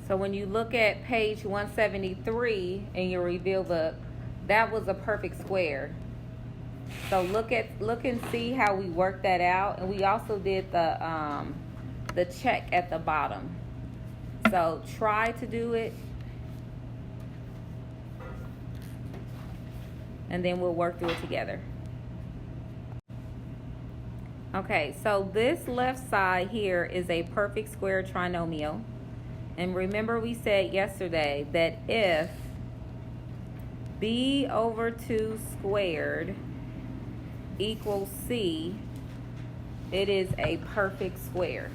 So when you look at page 173 in your reveal book, that was a perfect square. So look and see how we worked that out, and we also did the check at the bottom. So try to do it, and then we'll work through it together. Okay, so this left side here is a perfect square trinomial. And remember we said yesterday that if b over 2 squared equals c, it is a perfect square.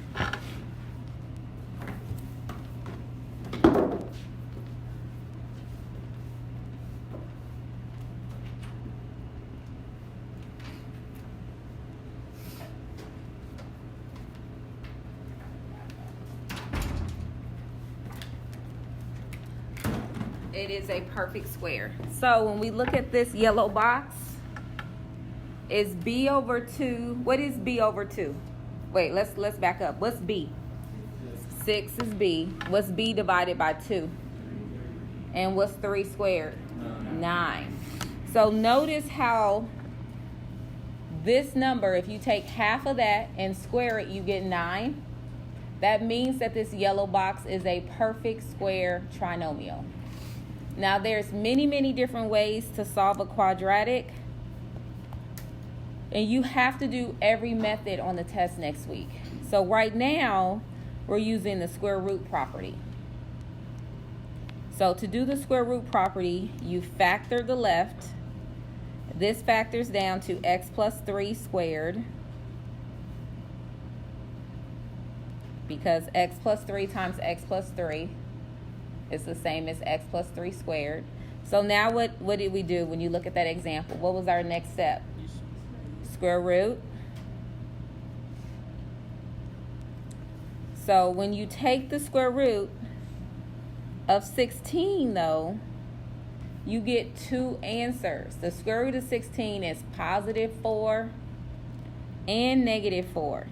It is a perfect square. So when we look at this yellow box, is b over 2. What is b over 2? Wait, let's back up. What's b? 6 is b. What's b divided by 2? And what's 3 squared? 9. So notice how this number, if you take half of that and square it, you get 9. That means that this yellow box is a perfect square trinomial. Now there's many different ways to solve a quadratic, and you have to do every method on the test next week. So right now we're using the square root property. So to do the square root property, you factor the left. This factors down to x plus 3 squared, because x plus 3 times x plus 3 is the same as x plus 3 squared. So now what did we do when you look at that example? What was our next step? Square root. So when you take the square root of 16 though, you get 2 answers. The square root of 16 is positive 4 and negative 4.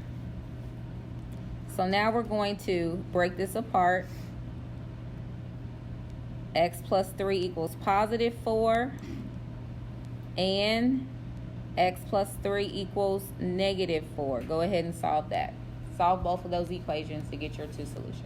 So now we're going to break this apart. X plus 3 equals positive 4, and x plus 3 equals negative 4. Go ahead and solve that. Solve both of those equations to get your 2 solutions.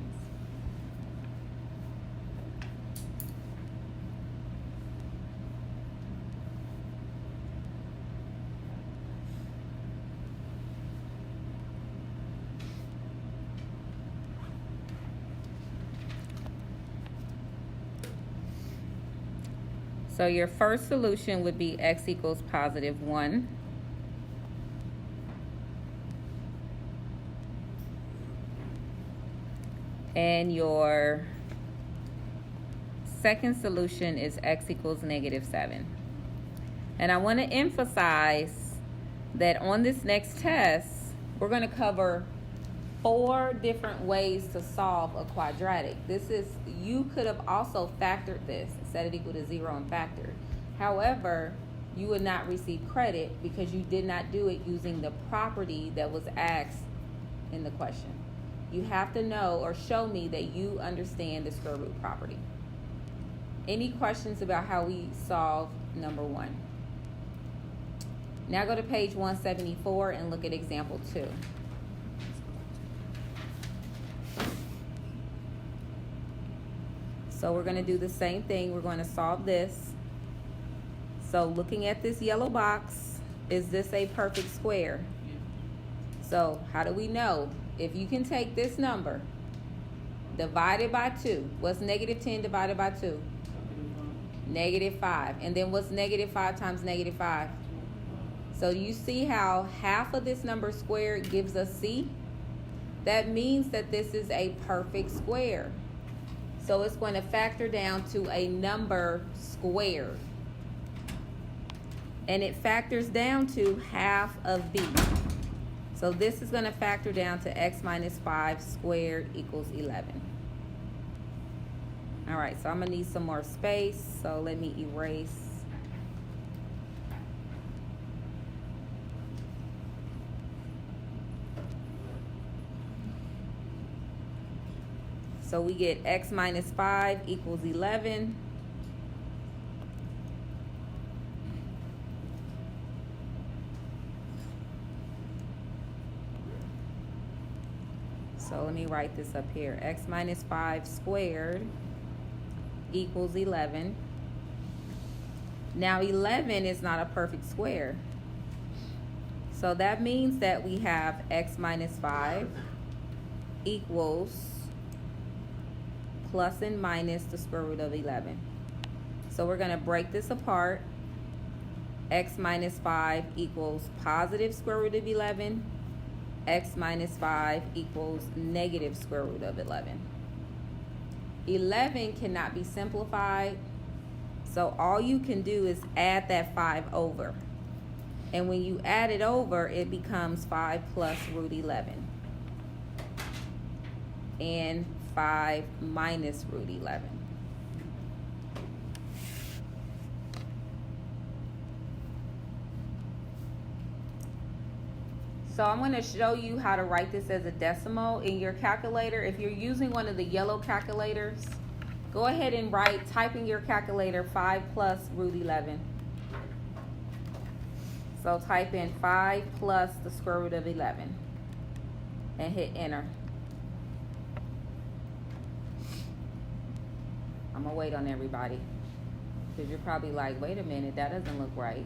So your first solution would be x equals positive 1. And your second solution is x equals negative 7. And I want to emphasize that on this next test, we're going to cover 4 different ways to solve a quadratic. You could have also factored this, set it equal to 0 and factored. However, you would not receive credit because you did not do it using the property that was asked in the question. You have to know or show me that you understand the square root property. Any questions about how we solve number 1? Now go to page 174 and look at example 2. So we're going to do the same thing. We're going to solve this. So looking at this yellow box, is this a perfect square? So how do we know? If you can take this number divided by 2, what's negative 10 divided by 2? Negative 5. And then what's negative 5 times negative 5? So you see how half of this number squared gives us C? That means that this is a perfect square. So it's going to factor down to a number squared. And it factors down to half of B. So this is going to factor down to x minus 5 squared equals 11. All right, so I'm going to need some more space. So let me erase. So we get x minus 5 equals 11. So let me write this up here. X minus 5 squared equals 11. Now 11 is not a perfect square. So that means that we have x minus 5 equals plus and minus the square root of 11. So we're going to break this apart. X minus 5 equals positive square root of 11. X minus 5 equals negative square root of 11. 11 cannot be simplified, so all you can do is add that 5 over. And when you add it over, it becomes 5 plus root 11. And 5 minus root 11. So I'm going to show you how to write this as a decimal in your calculator. If you're using one of the yellow calculators, go ahead and type in your calculator 5 plus root 11. So type in 5 plus the square root of 11 and hit enter. I'm going to wait on everybody because you're probably like, wait a minute, that doesn't look right.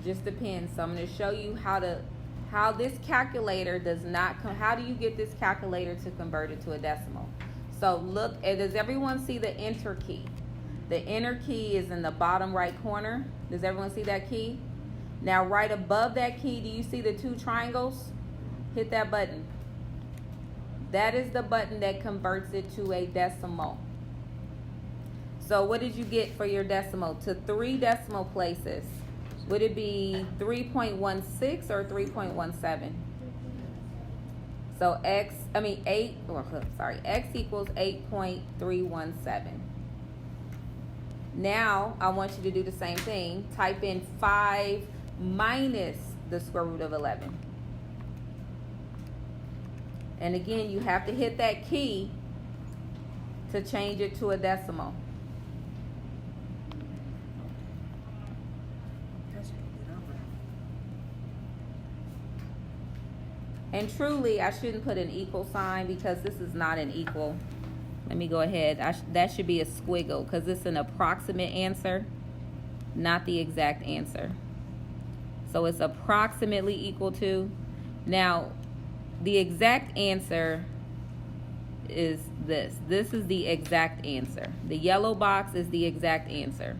Just depends. So I'm going to show you how this calculator does not how do you get this calculator to convert it to a decimal. So look, does everyone see the enter key? The enter key is in the bottom right corner. Does everyone see that key? Now right above that key, do you see the 2 triangles? Hit that button. That is the button that converts it to a decimal. So what did you get for your decimal? To 3 decimal places. Would it be 3.16 or 3.17? So x equals 8.317. Now I want you to do the same thing. Type in 5 minus the square root of 11. And again, you have to hit that key to change it to a decimal. And truly, I shouldn't put an equal sign because this is not an equal. Let me go ahead. That should be a squiggle because it's an approximate answer, not the exact answer. So it's approximately equal to. Now, the exact answer is this. This is the exact answer. The yellow box is the exact answer.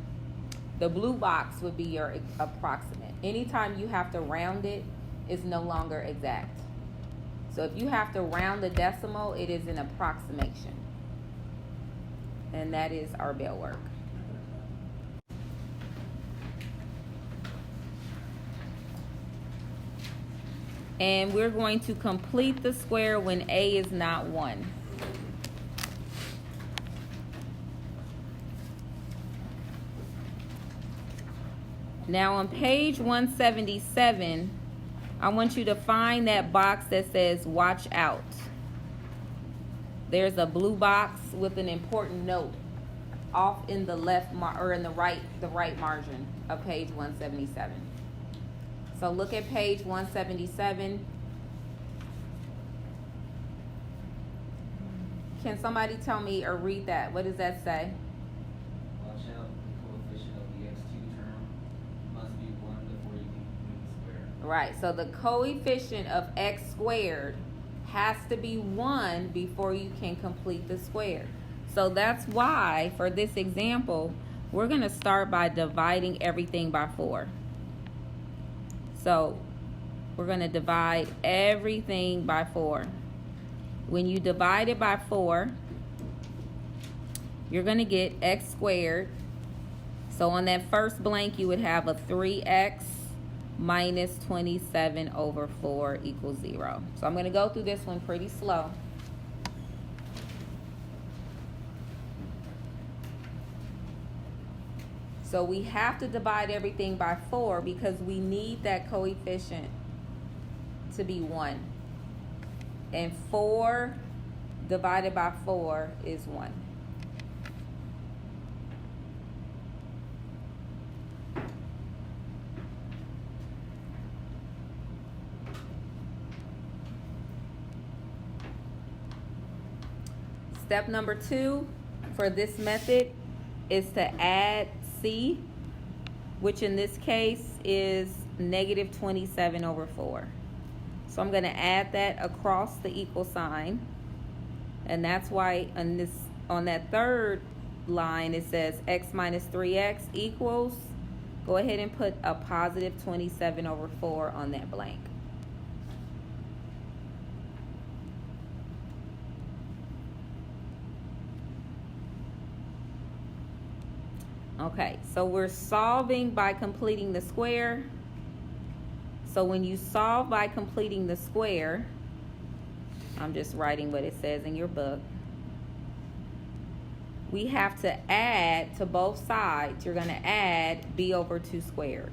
The blue box would be your approximate. Anytime you have to round it, it's no longer exact. So if you have to round the decimal, it is an approximation. And that is our bell work. And we're going to complete the square when a is not 1. Now on page 177, I want you to find that box that says watch out. There's a blue box with an important note off in the left or in the right margin of page 177. So look at page 177. Can somebody tell me or read that? What does that say? Watch out, the coefficient of the x2 term must be 1 before you can complete the square. Right, so the coefficient of x squared has to be 1 before you can complete the square. So that's why, for this example, we're going to start by dividing everything by 4. So we're going to divide everything by 4. When you divide it by 4, you're going to get x squared. So on that first blank, you would have a 3x minus 27 over 4 equals 0. So I'm going to go through this one pretty slow. So we have to divide everything by 4 because we need that coefficient to be 1. And 4 divided by 4 is 1. Step number 2 for this method is to add C, which in this case is negative 27 over 4. So I'm going to add that across the equal sign. And that's why on that third line it says x minus 3x equals, go ahead and put a positive 27 over 4 on that blank. Okay, so we're solving by completing the square. So when you solve by completing the square, I'm just writing what it says in your book. We have to add to both sides. You're going to add b over 2 squared.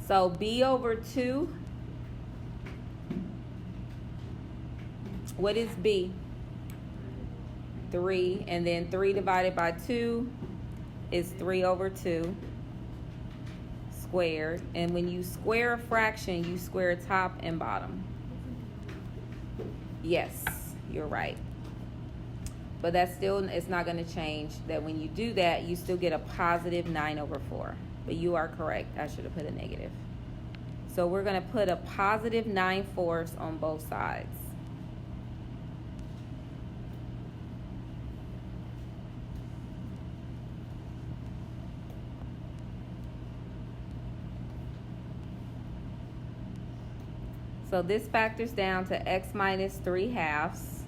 So b over 2, what is b? 3, and then 3 divided by 2 is 3 over 2 squared. And when you square a fraction, you square top and bottom. Yes, you're right. But that's still, it's not going to change that when you do that, you still get a positive 9 over 4. But you are correct. I should have put a negative. So we're going to put a positive 9/4 on both sides. So this factors down to x minus 3/2.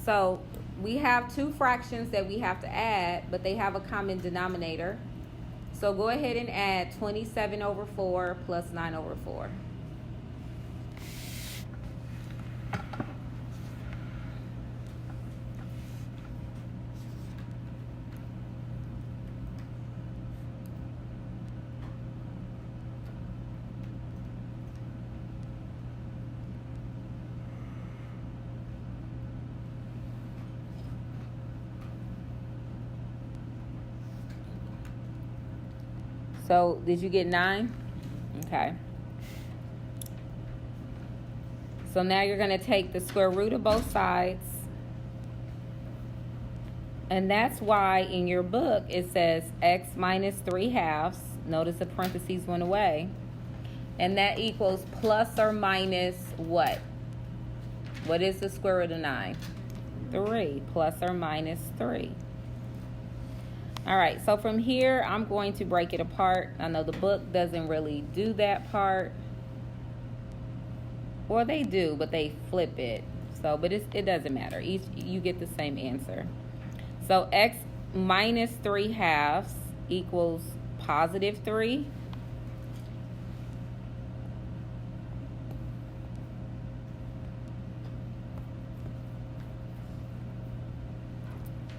So we have two fractions that we have to add, but they have a common denominator. So go ahead and add 27 over 4 plus 9 over 4. So did you get 9? Okay. So now you're going to take the square root of both sides. And that's why in your book it says x minus 3/2. Notice the parentheses went away. And that equals plus or minus what? What is the square root of 9? 3. Plus or minus 3. All right, so from here, I'm going to break it apart. I know the book doesn't really do that part. Or they do, but they flip it. So, but it doesn't matter. You get the same answer. So x minus 3/2 equals positive 3.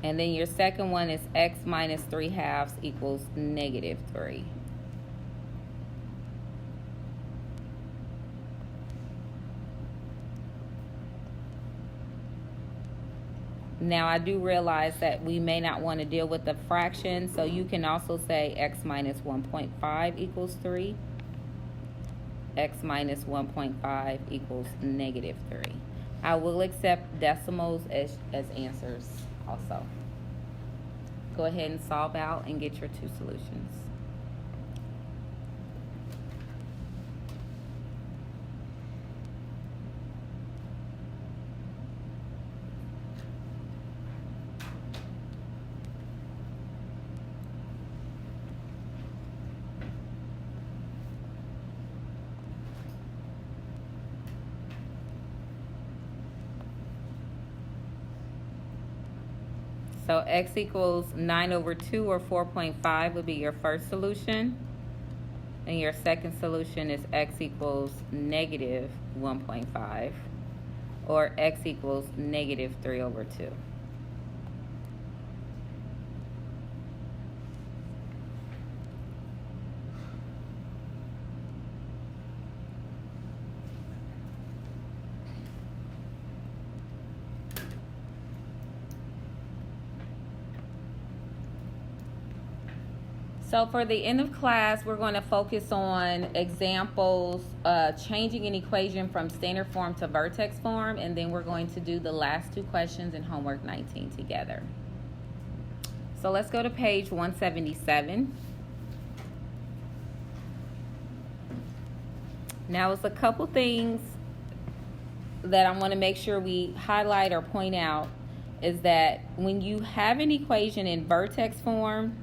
And then your second one is x minus 3/2 equals negative 3. Now I do realize that we may not want to deal with the fraction, so you can also say x minus 1.5 equals 3. X minus 1.5 equals negative 3. I will accept decimals as answers also. Go ahead and solve out and get your two solutions. So x equals 9 over 2 or 4.5 would be your first solution. And your second solution is x equals negative 1.5 or x equals negative 3 over 2. So for the end of class, we're going to focus on examples, changing an equation from standard form to vertex form, and then we're going to do the last two questions in homework 19 together. So let's go to page 177. Now, it's a couple things that I want to make sure we highlight or point out is that when you have an equation in vertex form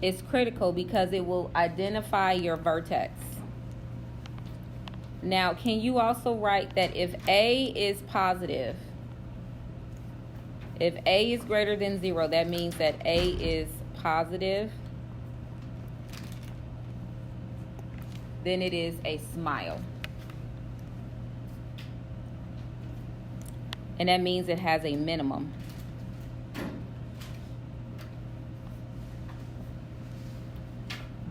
is critical because it will identify your vertex. Now, can you also write that if A is positive, if A is greater than 0, that means that A is positive, then it is a smile. And that means it has a minimum.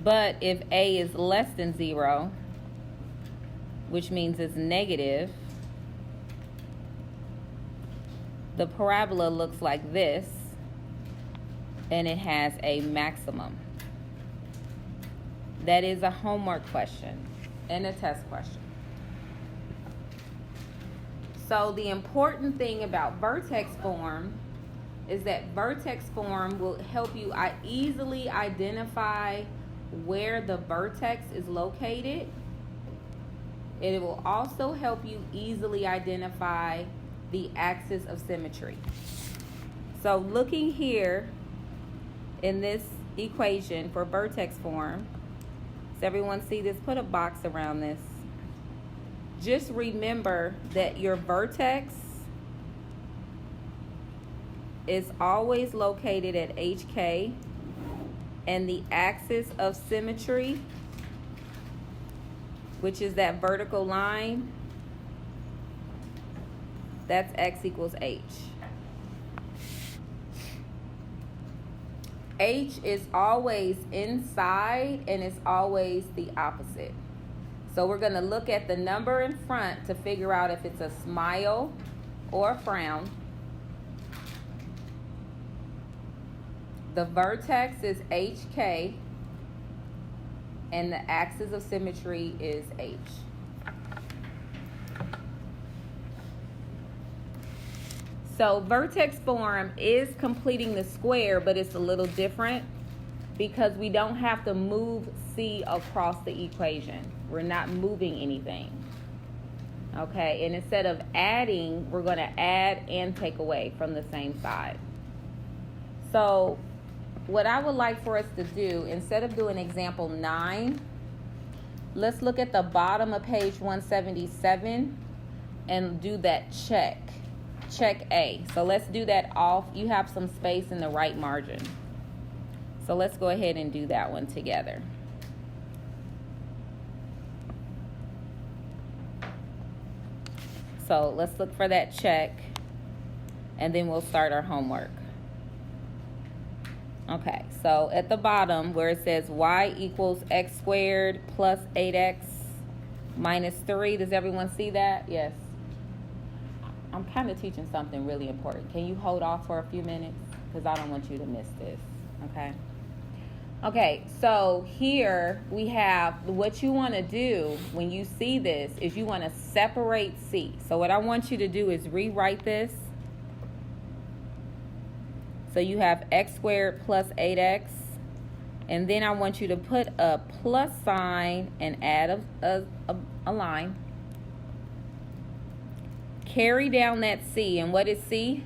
But if A is less than 0, which means it's negative, the parabola looks like this, and it has a maximum. That is a homework question and a test question. So the important thing about vertex form is that vertex form will help you easily identify where the vertex is located. It will also help you easily identify the axis of symmetry. So looking here in this equation for vertex form, does everyone see this? Put a box around this. Just remember that your vertex is always located at HK, and the axis of symmetry, which is that vertical line, that's X equals H. H is always inside and it's always the opposite. So we're going to look at the number in front to figure out if it's a smile or a frown. The vertex is HK and the axis of symmetry is H. So vertex form is completing the square, but it's a little different because we don't have to move C across the equation. We're not moving anything. Okay, and instead of adding, we're going to add and take away from the same side. So what I would like for us to do, instead of doing example 9, let's look at the bottom of page 177 and do that check. Check A. So let's do that off. You have some space in the right margin. So let's go ahead and do that one together. So let's look for that check, and then we'll start our homework. Okay, so at the bottom where it says y equals x squared plus 8x minus 3, does everyone see that? Yes. I'm kind of teaching something really important. Can you hold off for a few minutes? Because I don't want you to miss this, okay? Okay, so here we have what you want to do when you see this is you want to separate C. So what I want you to do is rewrite this. So you have x squared plus 8x. And then I want you to put a plus sign and add a line. Carry down that C. And what is C?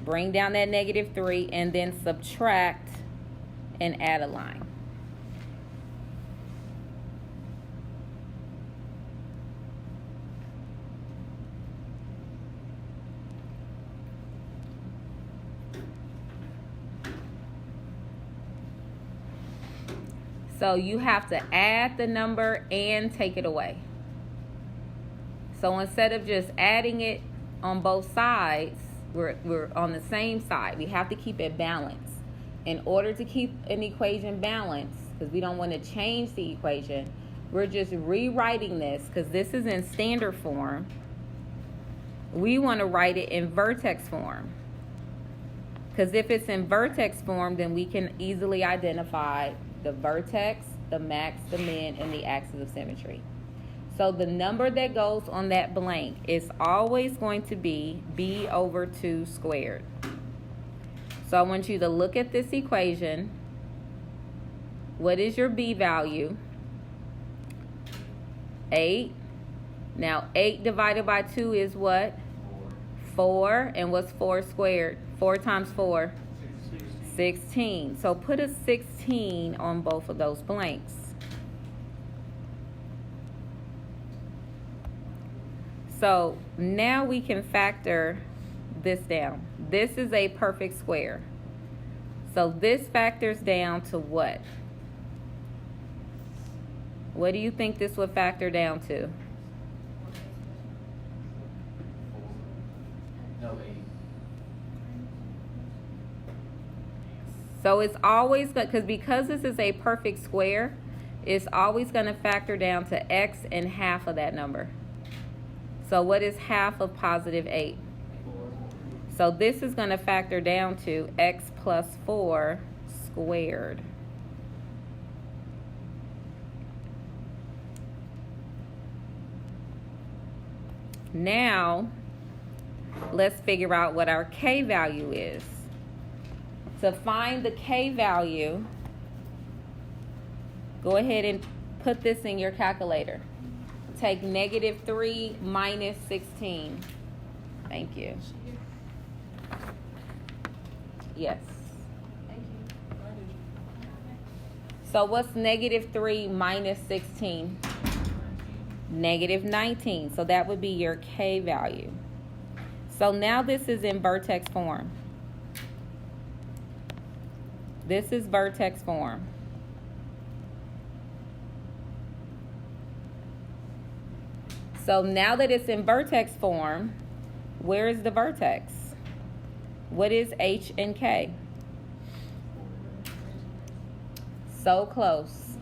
Bring down that negative 3 and then subtract and add a line. So you have to add the number and take it away. So instead of just adding it on both sides, we're on the same side. We have to keep it balanced. In order to keep an equation balanced, because we don't want to change the equation, we're just rewriting this, because this is in standard form. We want to write it in vertex form. Because if it's in vertex form, then we can easily identify the vertex, the max, the min, and the axis of symmetry. So the number that goes on that blank is always going to be b over 2 squared. So I want you to look at this equation. What is your b value? 8. Now 8 divided by 2 is what? 4. And what's 4 squared? 4 times 4? 16. So put a 16 on both of those blanks. So now we can factor this down. This is a perfect square. So this factors down to what? What do you think this would factor down to? No, 8. So it's always good, because this is a perfect square, it's always going to factor down to x and half of that number. So what is half of positive 8? 4. So this is going to factor down to x plus 4 squared. Now, let's figure out what our k value is. To find the k value, go ahead and put this in your calculator. Take -3 minus 16. Thank you. Yes. Thank you. So what's -3 minus 16? 19. -19. So that would be your k value. So now this is in vertex form. This is vertex form. So now that it's in vertex form, where is the vertex? What is h and k? So close.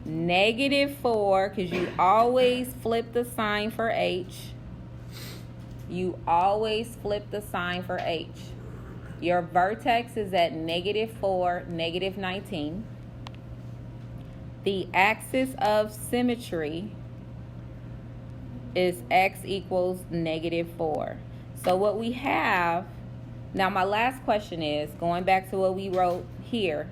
-4, because you always flip the sign for h. You always flip the sign for h. Your vertex is at -4, -19. The axis of symmetry is x equals -4. So what we have, now my last question is, going back to what we wrote here,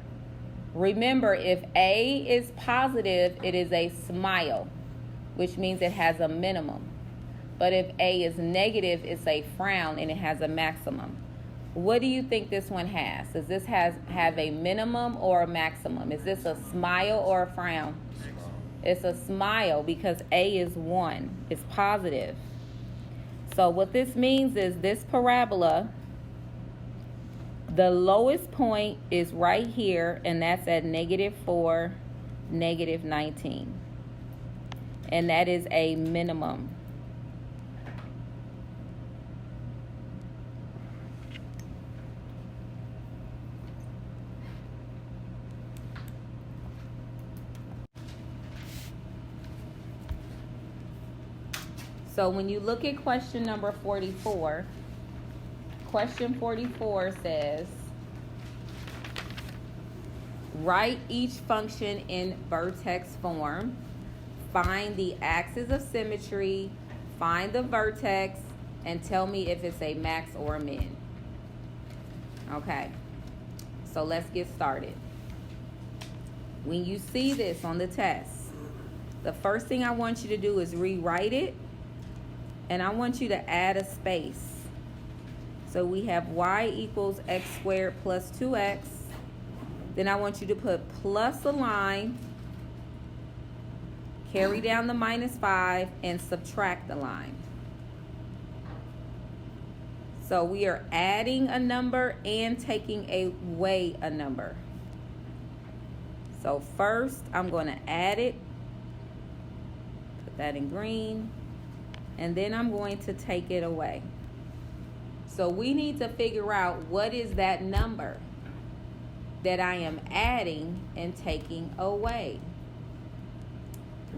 remember if A is positive, it is a smile, which means it has a minimum. But if A is negative, it's a frown and it has a maximum. What do you think this one has? Does this have a minimum or a maximum? Is this a smile or a frown? It's a smile because A is 1. It's positive. So what this means is this parabola, the lowest point is right here, and that's at -4, -19. And that is a minimum. So when you look at question number 44, question 44 says, write each function in vertex form, find the axis of symmetry, find the vertex, and tell me if it's a max or a min. Okay, so let's get started. When you see this on the test, the first thing I want you to do is rewrite it. And I want you to add a space. So we have y equals x squared plus 2x. Then I want you to put plus a line, carry down the -5, and subtract the line. So we are adding a number and taking away a number. So first, I'm going to add it. Put that in green. And then I'm going to take it away. So we need to figure out what is that number that I am adding and taking away.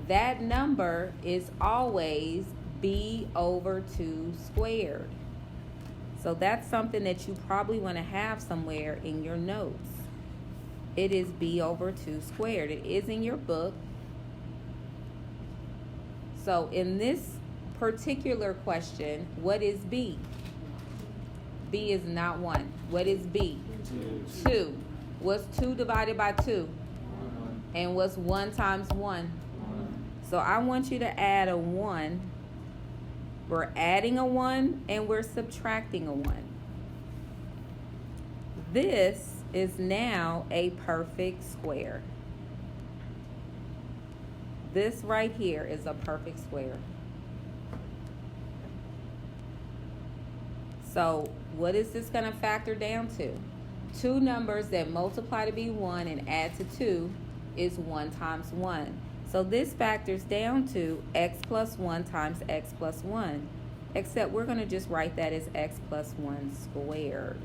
That number is always b over 2 squared. So that's something that you probably want to have somewhere in your notes. It is b over 2 squared. It is in your book. So in this particular question, what is b? B is not 1. What is b? 2. What's 2 divided by 2? And what's 1 times 1? So I want you to add a 1. We're adding a 1 and we're subtracting a 1. This is now a perfect square. This right here is a perfect square. So what is this going to factor down to? Two numbers that multiply to be 1 and add to 2 is 1 times 1. So this factors down to x plus 1 times x plus 1. Except we're going to just write that as x plus 1 squared.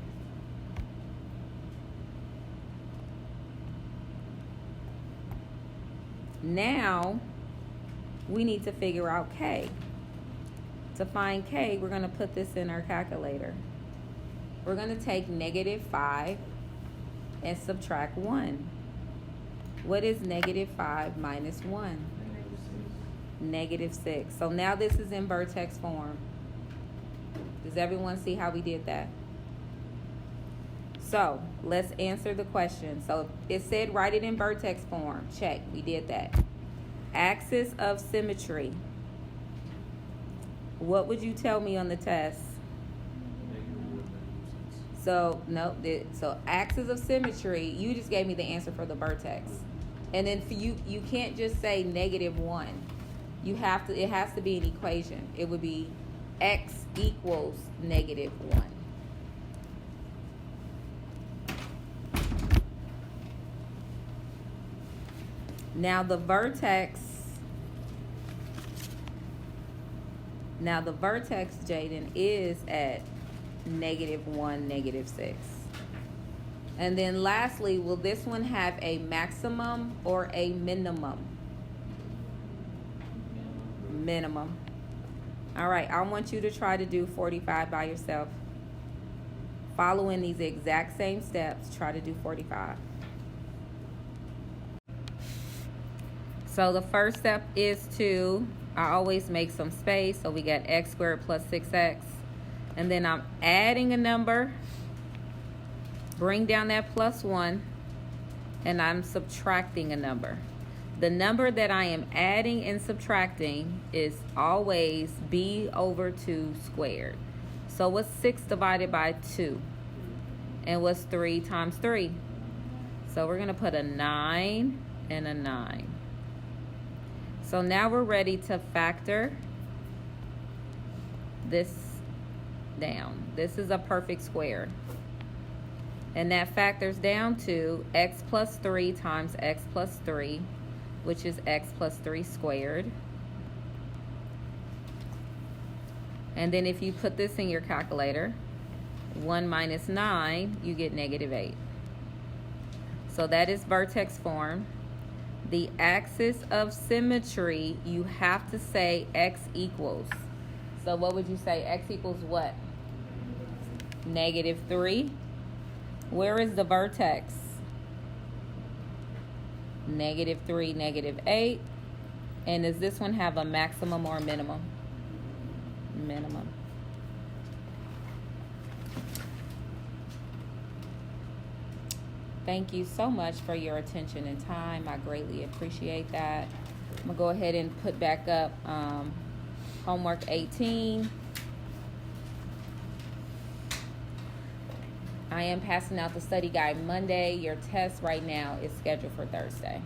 Now, we need to figure out k. To find k, we're going to put this in our calculator. We're going to take -5 and subtract 1. What is -5 minus 1? -6. So now this is in vertex form. Does everyone see how we did that? So let's answer the question. So it said write it in vertex form. Check, we did that. Axis of symmetry. What would you tell me on the test? So no, so axis of symmetry, you just gave me the answer for the vertex. And then for you can't just say -1. You have to, it has to be an equation. It would be x equals -1. Now the vertex, Jaden, is at -1, -6. And then lastly, will this one have a maximum or a minimum? Minimum. All right, I want you to try to do 45 by yourself. Following these exact same steps, try to do 45. So the first step is I always make some space. So we got x squared plus 6x. And then I'm adding a number. Bring down that plus 1. And I'm subtracting a number. The number that I am adding and subtracting is always b over 2 squared. So what's 6 divided by 2? And what's 3 times 3? So we're going to put a 9 and a 9. So now we're ready to factor this down. This is a perfect square. And that factors down to x plus 3 times x plus 3, which is x plus 3 squared. And then if you put this in your calculator, 1 minus 9, you get -8. So that is vertex form. The axis of symmetry, you have to say x equals. So what would you say? X equals what? -3. Where is the vertex? -3, -8. And does this one have a maximum or a minimum? Minimum. Thank you so much for your attention and time. I greatly appreciate that. I'm going to go ahead and put back up homework 18. I am passing out the study guide Monday. Your test right now is scheduled for Thursday.